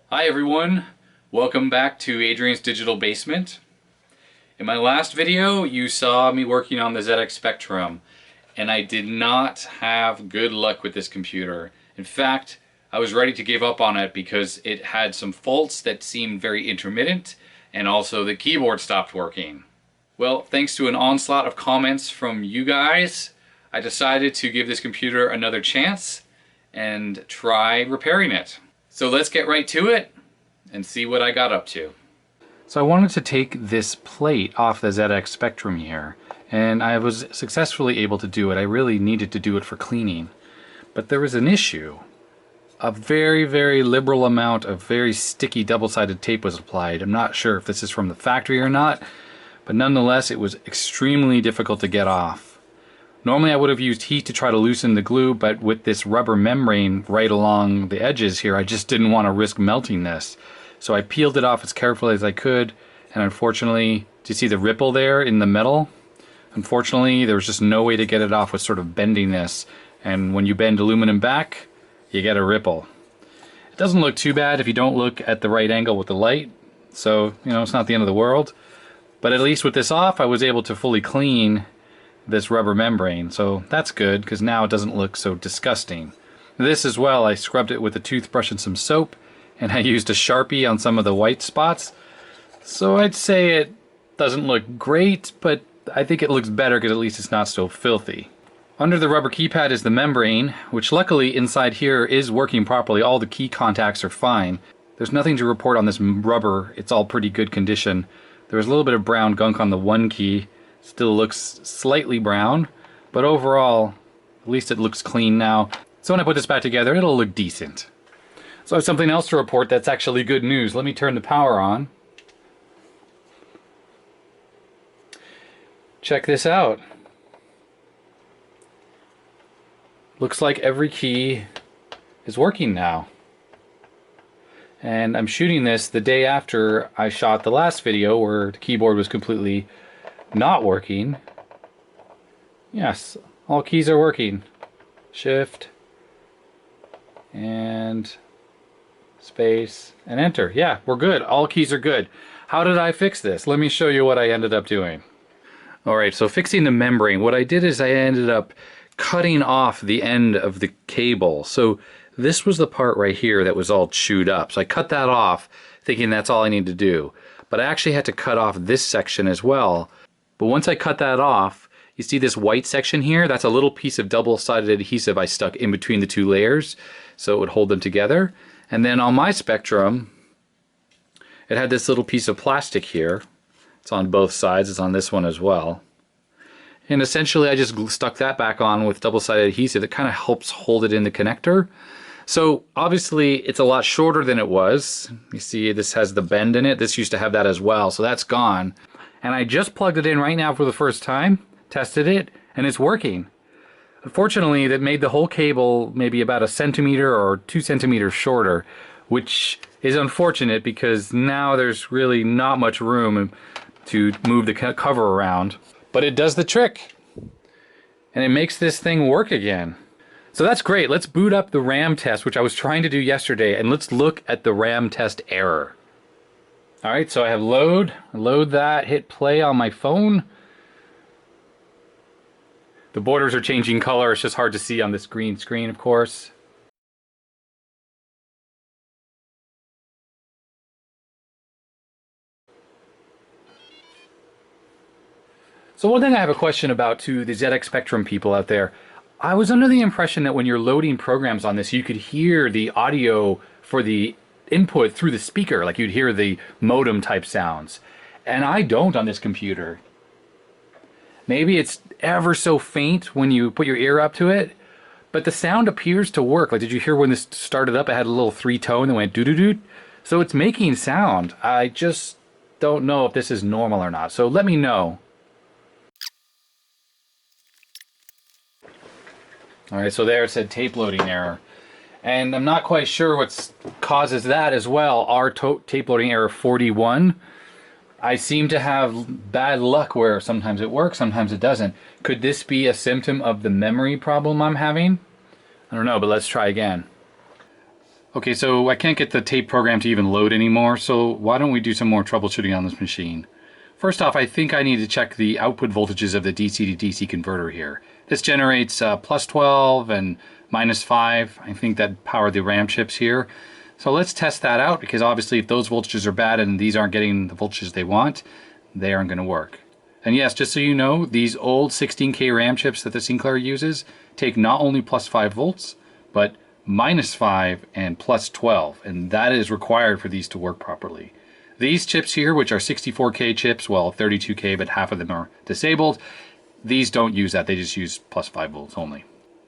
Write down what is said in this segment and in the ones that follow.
Hi everyone, welcome back to Adrian's Digital Basement. In my last video you saw me working on the ZX Spectrum and I did not have good luck with this computer. In fact, I was ready to give up on it because it had some faults that seemed very intermittent and also the keyboard stopped working. Well, thanks to an onslaught of comments from you guys, I decided to give this computer another chance and try repairing it. So let's get right to it and see what I got up to. So I wanted to take this plate off the ZX Spectrum here, and I was successfully able to do it. I really needed to do it for cleaning. But there was an issue. A very liberal amount of very sticky double-sided tape was applied. I'm not sure if this is from the factory or not, but nonetheless it was extremely difficult to get off. Normally I would have used heat to try to loosen the glue, but with this rubber membrane right along the edges here, I just didn't want to risk melting this. So I peeled it off as carefully as I could, and unfortunately, do you see the ripple there in the metal? Unfortunately, there was just no way to get it off with sort of bending this, and when you bend aluminum back, you get a ripple. It doesn't look too bad if you don't look at the right angle with the light, so, you know, it's not the end of the world. But at least with this off, I was able to fully clean this rubber membrane, so that's good because now it doesn't look so disgusting. This as well, I scrubbed it with a toothbrush and some soap, and I used a Sharpie on some of the white spots. So I'd say it doesn't look great, but I think it looks better because at least it's not so filthy. Under the rubber keypad is the membrane, which luckily inside here is working properly. All the key contacts are fine. There's nothing to report on this rubber. It's all pretty good condition. There was a little bit of brown gunk on the one key. Still looks slightly brown, but overall, at least it looks clean now. So when I put this back together, it'll look decent. So I have something else to report that's actually good news. Let me turn the power on. Check this out. Looks like every key is working now. And I'm shooting this the day after I shot the last video where the keyboard was completely not working. Yes, all keys are working. Shift and space and enter. Yeah, we're good. All keys are good. How did I fix this? Let me show you what I ended up doing. Alright, so fixing the membrane. What I did is I ended up cutting off the end of the cable. So this was the part right here that was all chewed up. So I cut that off thinking that's all I need to do. But I actually had to cut off this section as well. But once I cut that off, you see this white section here? That's a little piece of double-sided adhesive I stuck in between the two layers so it would hold them together. And then on my Spectrum, it had this little piece of plastic here. It's on both sides. It's on this one as well. And essentially I just stuck that back on with double-sided adhesive. It kind of helps hold it in the connector. So obviously it's a lot shorter than it was. You see this has the bend in it. This used to have that as well, so that's gone. And I just plugged it in right now for the first time, tested it, and it's working. Unfortunately, that made the whole cable maybe about 1 centimeter or 2 centimeters shorter, which is unfortunate because now there's really not much room to move the cover around. But it does the trick, and it makes this thing work again. So that's great. Let's boot up the RAM test, which I was trying to do yesterday, and let's look at the RAM test error. Alright, so I have load that, hit play on my phone. The borders are changing color, it's just hard to see on this green screen, of course. So one thing I have a question about to the ZX Spectrum people out there. I was under the impression that when you're loading programs on this, you could hear the audio for the input through the speaker, like you'd hear the modem type sounds. And I don't on this computer. Maybe it's ever so faint when you put your ear up to it, but the sound appears to work. Like, did you hear when this started up, it had a little 3-tone that went doo-doo-doo? So it's making sound. I just don't know if this is normal or not. So let me know. Alright, so there it said tape loading error. And I'm not quite sure what causes that as well. Our tape loading error 41. I seem to have bad luck where sometimes it works, sometimes it doesn't. Could this be a symptom of the memory problem I'm having? I don't know, but let's try again. Okay, so I can't get the tape program to even load anymore, so why don't we do some more troubleshooting on this machine. First off, I think I need to check the output voltages of the DC to DC converter here. This generates plus 12 and minus 5. I think that power the RAM chips here. So let's test that out, because obviously if those voltages are bad and these aren't getting the voltages they want, they aren't going to work. And yes, just so you know, these old 16K RAM chips that the Sinclair uses take not only plus 5 volts, but minus 5 and plus 12, and that is required for these to work properly. These chips here, which are 64K chips, well 32K, but half of them are disabled, these don't use that, they just use plus 5 volts only.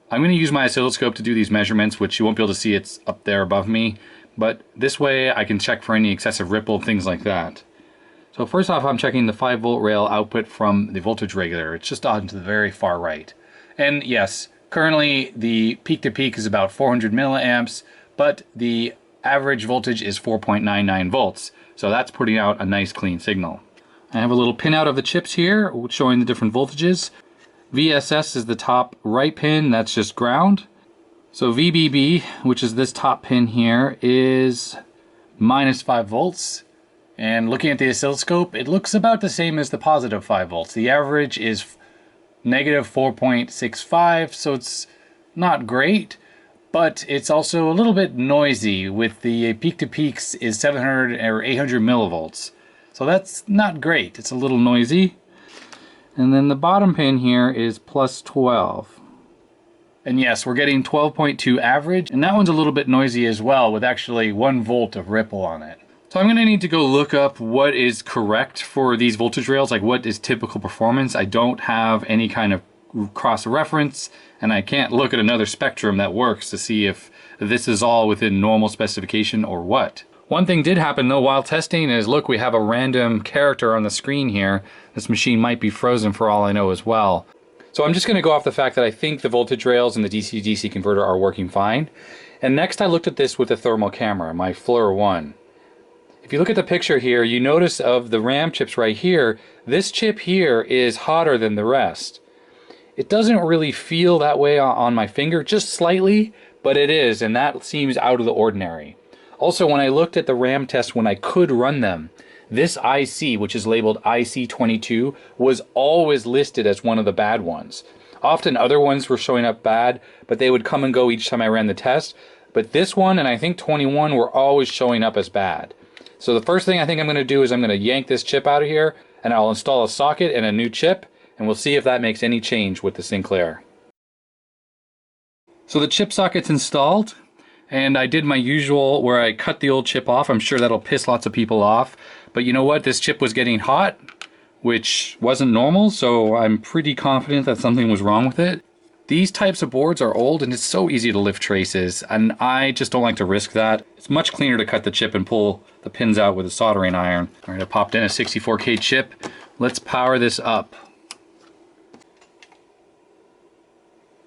I'm going to use my oscilloscope to do these measurements, which you won't be able to see, it's up there above me, but this way I can check for any excessive ripple, things like that. So first off, I'm checking the 5 volt rail output from the voltage regulator. It's just on to the very far right. And yes, currently the peak to peak is about 400 milliamps, but the average voltage is 4.99 volts. So that's putting out a nice clean signal. I have a little pinout of the chips here showing the different voltages. VSS is the top right pin, that's just ground. So VBB, which is this top pin here, is minus 5 volts. And looking at the oscilloscope, it looks about the same as the positive 5 volts. The average is negative 4.65, so it's not great, but it's also a little bit noisy with the peak to peaks is 700 or 800 millivolts. So that's not great, it's a little noisy. And then the bottom pin here is plus 12. And yes, we're getting 12.2 average, and that one's a little bit noisy as well, with actually 1 volt of ripple on it. So I'm going to need to go look up what is correct for these voltage rails, like what is typical performance. I don't have any kind of cross-reference, and I can't look at another spectrum that works to see if this is all within normal specification or what. One thing did happen though while testing is, look, we have a random character on the screen here. This machine might be frozen for all I know as well. So I'm just going to go off the fact that I think the voltage rails and the DC-DC converter are working fine. And next I looked at this with a thermal camera, my FLIR 1. If you look at the picture here, you notice of the RAM chips right here, this chip here is hotter than the rest. It doesn't really feel that way on my finger, just slightly, but it is, and that seems out of the ordinary. Also, when I looked at the RAM test when I could run them, this IC, which is labeled IC22, was always listed as one of the bad ones. Often other ones were showing up bad, but they would come and go each time I ran the test. But this one, and I think 21, were always showing up as bad. So the first thing I think I'm going to do is I'm going to yank this chip out of here, and I'll install a socket and a new chip, and we'll see if that makes any change with the Sinclair. So the chip socket's installed, and I did my usual where I cut the old chip off. I'm sure that'll piss lots of people off, but you know what? This chip was getting hot, which wasn't normal, so I'm pretty confident that something was wrong with it. These types of boards are old and it's so easy to lift traces, and I just don't like to risk that. It's much cleaner to cut the chip and pull the pins out with a soldering iron. All right, I popped in a 64K chip. Let's power this up.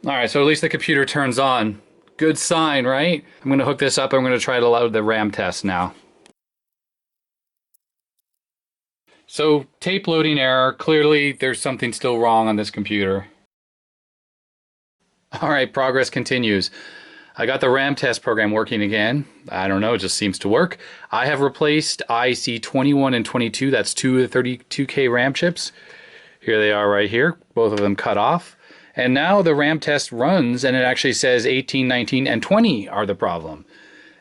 All right, so at least the computer turns on. Good sign, right? I'm gonna hook this up and I'm gonna try to load the RAM test now. So tape loading error, clearly there's something still wrong on this computer. All right, progress continues. I got the RAM test program working again. I don't know, it just seems to work. I have replaced IC21 and 22, that's two of the 32K RAM chips. Here they are right here, both of them cut off. And now the RAM test runs and it actually says 18, 19, and 20 are the problem.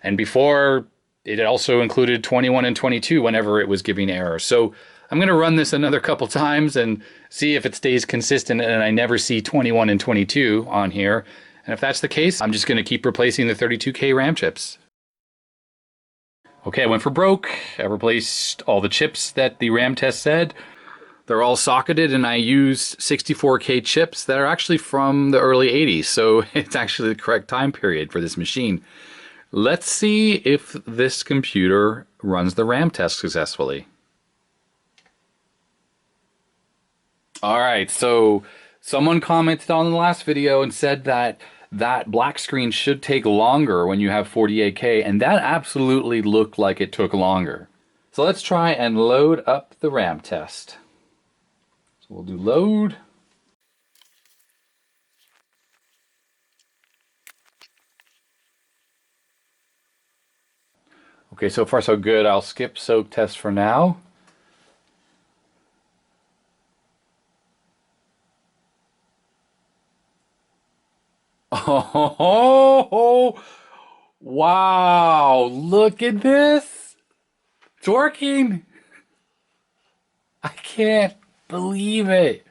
And before, it also included 21 and 22 whenever it was giving error. So I'm going to run this another couple times and see if it stays consistent and I never see 21 and 22 on here. And if that's the case, I'm just going to keep replacing the 32K RAM chips. Okay, I went for broke. I replaced all the chips that the RAM test said. They're all socketed, and I used 64K chips that are actually from the early 80s, so it's actually the correct time period for this machine. Let's see if this computer runs the RAM test successfully. Alright, so someone commented on the last video and said that black screen should take longer when you have 48K, and that absolutely looked like it took longer. So let's try and load up the RAM test. So we'll do load. Okay, so far so good. I'll skip soak test for now. Oh, wow, look at this. It's working. I can't believe it.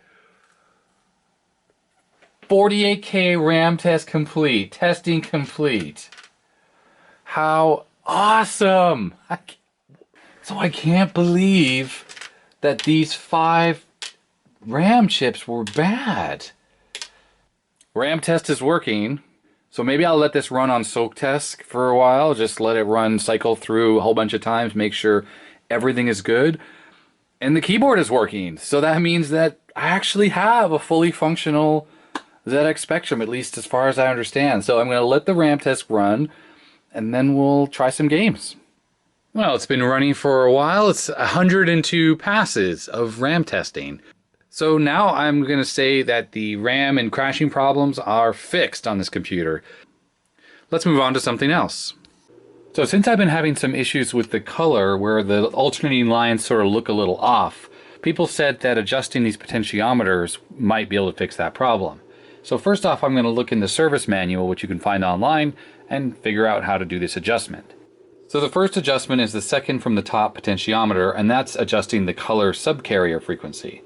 48K RAM test complete. Testing complete. How awesome. So I can't believe that these 5 RAM chips were bad. RAM test is working. So maybe I'll let this run on soak test for a while. Just let it run, cycle through a whole bunch of times, make sure everything is good. And the keyboard is working. So that means that I actually have a fully functional ZX Spectrum, at least as far as I understand. So I'm going to let the RAM test run, and then we'll try some games. Well, it's been running for a while. It's 102 passes of RAM testing. So now I'm going to say that the RAM and crashing problems are fixed on this computer. Let's move on to something else. So since I've been having some issues with the color where the alternating lines sort of look a little off, people said that adjusting these potentiometers might be able to fix that problem. So first off, I'm going to look in the service manual, which you can find online, and figure out how to do this adjustment. So the first adjustment is the second from the top potentiometer, and that's adjusting the color subcarrier frequency.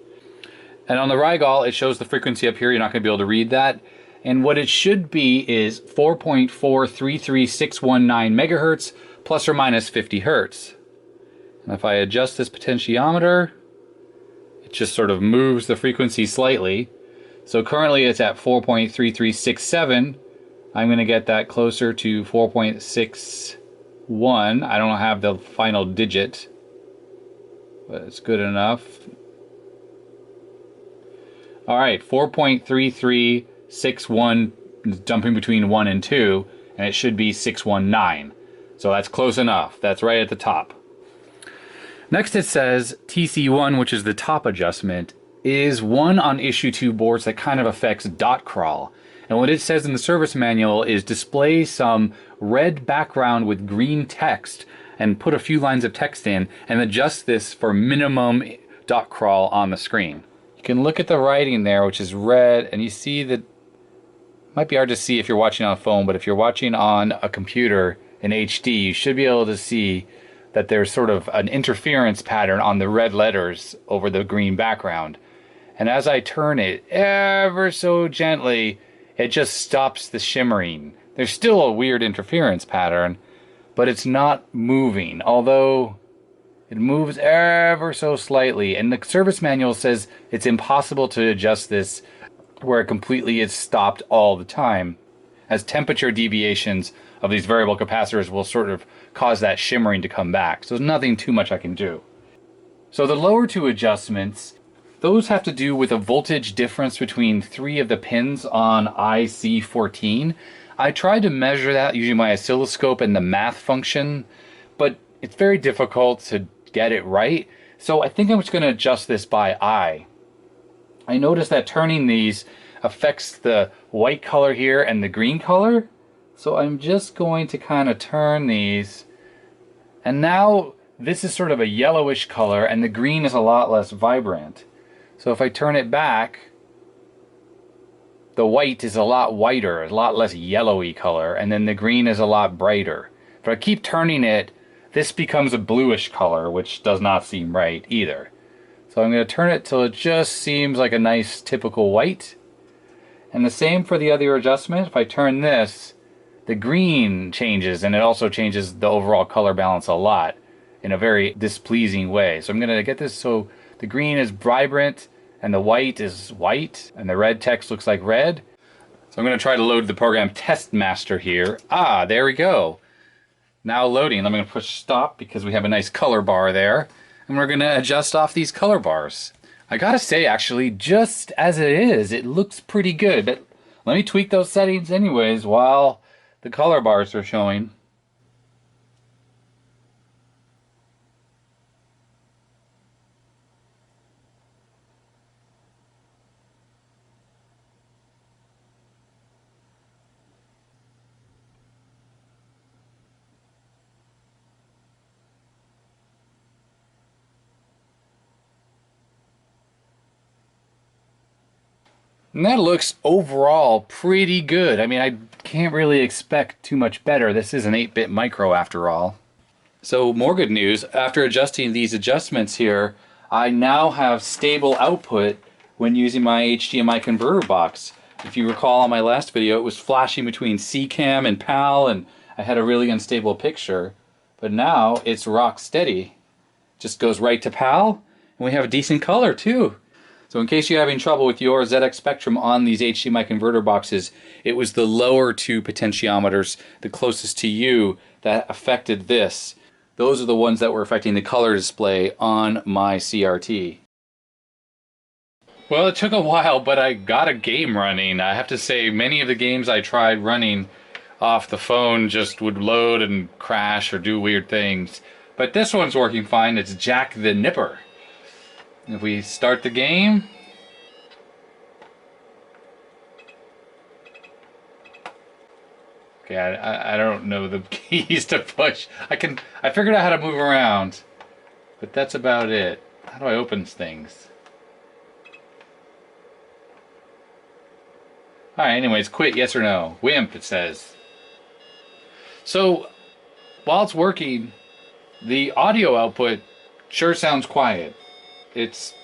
And on the Rigol, it shows the frequency up here. You're not going to be able to read that. And what it should be is 4.433619 megahertz plus or minus 50 hertz. And if I adjust this potentiometer, it just sort of moves the frequency slightly. So currently it's at 4.3367. I'm going to get that closer to 4.61. I don't have the final digit, but it's good enough. All right, 4.3361 is jumping between 1 and 2, and it should be 619. So that's close enough. That's right at the top. Next it says TC1, which is the top adjustment, is one on issue 2 boards that kind of affects dot crawl. And what it says in the service manual is display some red background with green text and put a few lines of text in and adjust this for minimum dot crawl on the screen. You can look at the writing there, which is red, and you see that it might be hard to see if you're watching on a phone, but if you're watching on a computer in HD, you should be able to see that there's sort of an interference pattern on the red letters over the green background. And as I turn it ever so gently, it just stops the shimmering. There's still a weird interference pattern, but it's not moving, although it moves ever so slightly. And the service manual says it's impossible to adjust this where it completely is stopped all the time, as temperature deviations of these variable capacitors will sort of cause that shimmering to come back. So there's nothing too much I can do. So the lower 2 adjustments, those have to do with a voltage difference between 3 of the pins on IC14. I tried to measure that using my oscilloscope and the math function, but it's very difficult to get it right. So I think I'm just going to adjust this by eye. I noticed that turning these affects the white color here and the green color. So I'm just going to kind of turn these. And now this is sort of a yellowish color and the green is a lot less vibrant. So if I turn it back, the white is a lot whiter, a lot less yellowy color, and then the green is a lot brighter. If I keep turning it, this becomes a bluish color, which does not seem right either. So I'm going to turn it till it just seems like a nice typical white. And the same for the other adjustment. If I turn this, the green changes, and it also changes the overall color balance a lot in a very displeasing way. So I'm going to get this so the green is vibrant and the white is white and the red text looks like red. So I'm going to try to load the program Test Master here. Ah, there we go. Now loading. I'm going to push stop because we have a nice color bar there. And we're going to adjust off these color bars. I gotta say, actually, just as it is, it looks pretty good. But let me tweak those settings anyways while the color bars are showing. And that looks overall pretty good. I mean, I can't really expect too much better. This is an 8-bit micro after all. So more good news, after adjusting these adjustments here, I now have stable output when using my HDMI converter box. If you recall on my last video, it was flashing between CCAM and PAL, and I had a really unstable picture. But now it's rock steady. Just goes right to PAL, and we have a decent color too. So in case you're having trouble with your ZX Spectrum on these HDMI converter boxes, it was the lower two potentiometers, the closest to you, that affected this. Those are the ones that were affecting the color display on my CRT. Well, it took a while, but I got a game running. I have to say, many of the games I tried running off the phone just would load and crash or do weird things. But this one's working fine. It's Jack the Nipper. If we start the game, okay, I don't know the keys to push. I figured out how to move around, but that's about it. How do I open things? Alright, anyways, quit, yes or no. Wimp, it says. So, while it's working, the audio output sure sounds quiet. It's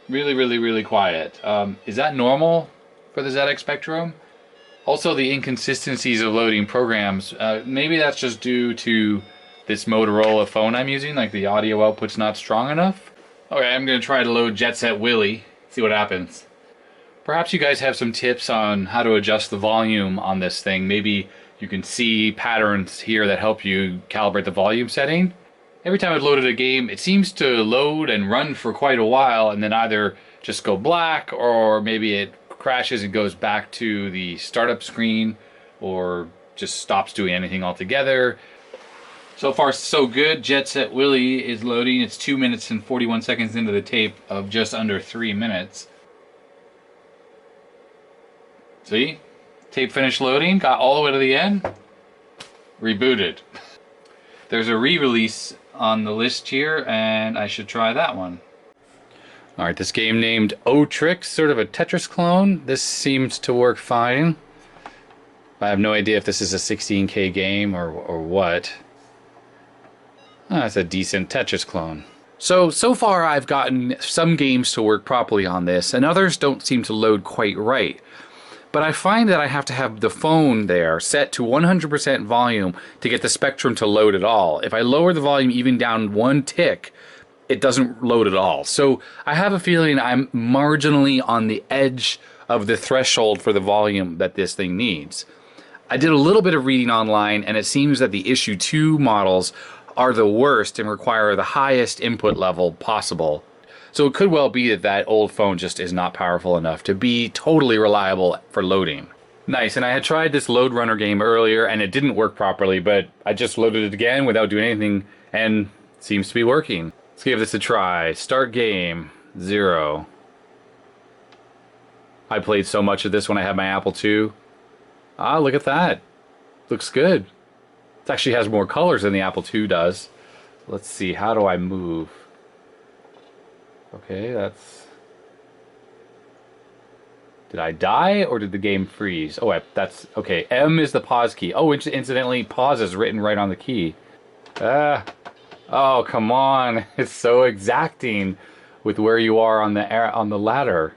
really, really, really quiet. Is that normal for the ZX Spectrum? Also, the inconsistencies of loading programs. Maybe that's just due to this Motorola phone I'm using, like the audio output's not strong enough. Okay, I'm going to try to load Jet Set Willy, see what happens. Perhaps you guys have some tips on how to adjust the volume on this thing. Maybe you can see patterns here that help you calibrate the volume setting. Every time I've loaded a game, it seems to load and run for quite a while and then either just go black, or maybe it crashes and goes back to the startup screen, or just stops doing anything altogether. So far so good. Jet Set Willy is loading. It's 2 minutes and 41 seconds into the tape of just under 3 minutes. See? Tape finished loading, got all the way to the end, rebooted. There's a re-release on the list here, and I should try that one. Alright, this game named O-Tricks, sort of a Tetris clone. This seems to work fine. I have no idea if this is a 16K game or what. That's a decent Tetris clone. So far I've gotten some games to work properly on this, and others don't seem to load quite right. But I find that I have to have the phone there set to 100% volume to get the Spectrum to load at all. If I lower the volume even down one tick, it doesn't load at all. So I have a feeling I'm marginally on the edge of the threshold for the volume that this thing needs. I did a little bit of reading online, and it seems that the issue 2 models are the worst and require the highest input level possible. So it could well be that that old phone just is not powerful enough to be totally reliable for loading. Nice, and I had tried this Load Runner game earlier and it didn't work properly, but I just loaded it again without doing anything and it seems to be working. Let's give this a try. Start game, 0. I played so much of this when I had my Apple II. Ah, look at that. Looks good. It actually has more colors than the Apple II does. Let's see, how do I move? Okay, that's... Did I die or did the game freeze? Oh, that's... Okay, M is the pause key. Oh, incidentally, pause is written right on the key. Oh, come on. It's so exacting with where you are on the ladder.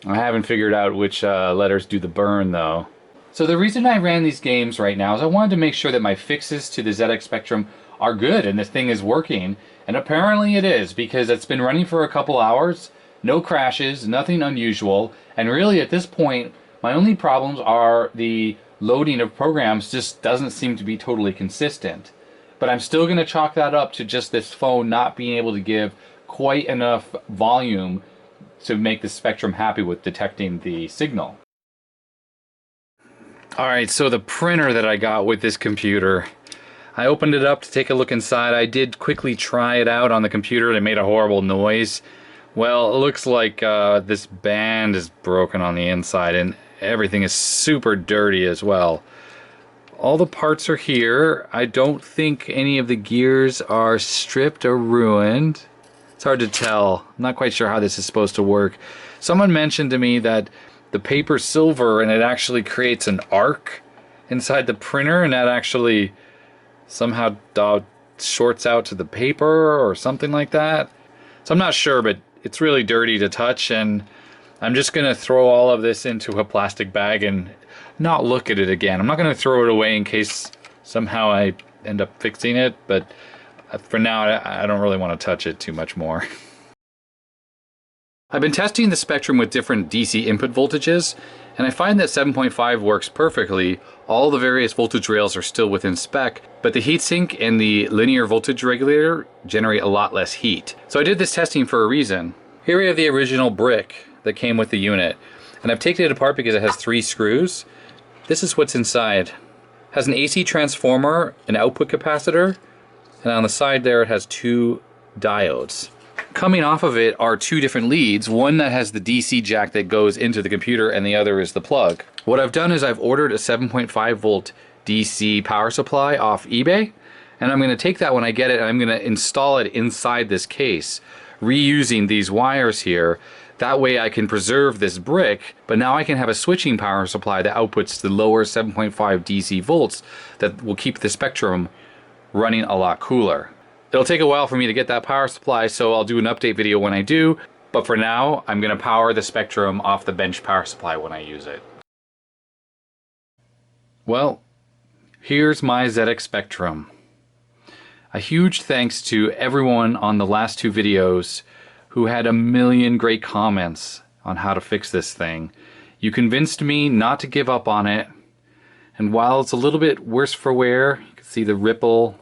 I haven't figured out which letters do the burn, though. So the reason I ran these games right now is I wanted to make sure that my fixes to the ZX Spectrum are good and this thing is working, and apparently it is, because it's been running for a couple hours, no crashes, nothing unusual, and really at this point my only problems are the loading of programs just doesn't seem to be totally consistent. But I'm still going to chalk that up to just this phone not being able to give quite enough volume to make the Spectrum happy with detecting the signal. Alright, so the printer that I got with this computer, I opened it up to take a look inside. I did quickly try it out on the computer and it made a horrible noise. Well, it looks like this band is broken on the inside and everything is super dirty as well. All the parts are here. I don't think any of the gears are stripped or ruined. It's hard to tell. I'm not quite sure how this is supposed to work. Someone mentioned to me that the paper's silver and it actually creates an arc inside the printer, and that actually somehow shorts out to the paper or something like that. So I'm not sure, but it's really dirty to touch, and I'm just going to throw all of this into a plastic bag and not look at it again. I'm not going to throw it away in case somehow I end up fixing it, but for now I don't really want to touch it too much more. I've been testing the Spectrum with different DC input voltages, and I find that 7.5 works perfectly. All the various voltage rails are still within spec, but the heatsink and the linear voltage regulator generate a lot less heat. So I did this testing for a reason. Here we have the original brick that came with the unit, and I've taken it apart because it has 3 screws. This is what's inside. It has an AC transformer, an output capacitor, and on the side there it has 2 diodes. Coming off of it are 2 different leads, one that has the DC jack that goes into the computer and the other is the plug. What I've done is I've ordered a 7.5 volt DC power supply off eBay, and I'm going to take that when I get it and I'm going to install it inside this case, reusing these wires here. That way I can preserve this brick, but now I can have a switching power supply that outputs the lower 7.5 DC volts that will keep the Spectrum running a lot cooler. It'll take a while for me to get that power supply, so I'll do an update video when I do, but for now I'm going to power the Spectrum off the bench power supply when I use it. Well, here's my ZX Spectrum. A huge thanks to everyone on the last 2 videos who had a million great comments on how to fix this thing. You convinced me not to give up on it, and while it's a little bit worse for wear, you can see the ripple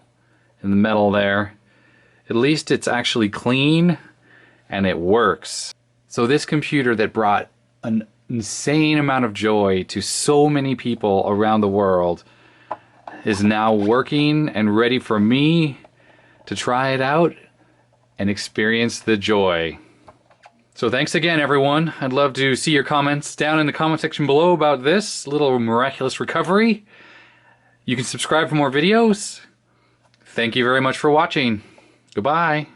in the metal there, at least it's actually clean and it works. So this computer that brought an insane amount of joy to so many people around the world is now working and ready for me to try it out and experience the joy. So thanks again, everyone. I'd love to see your comments down in the comment section below about this little miraculous recovery. You can subscribe for more videos. Thank you very much for watching. Goodbye.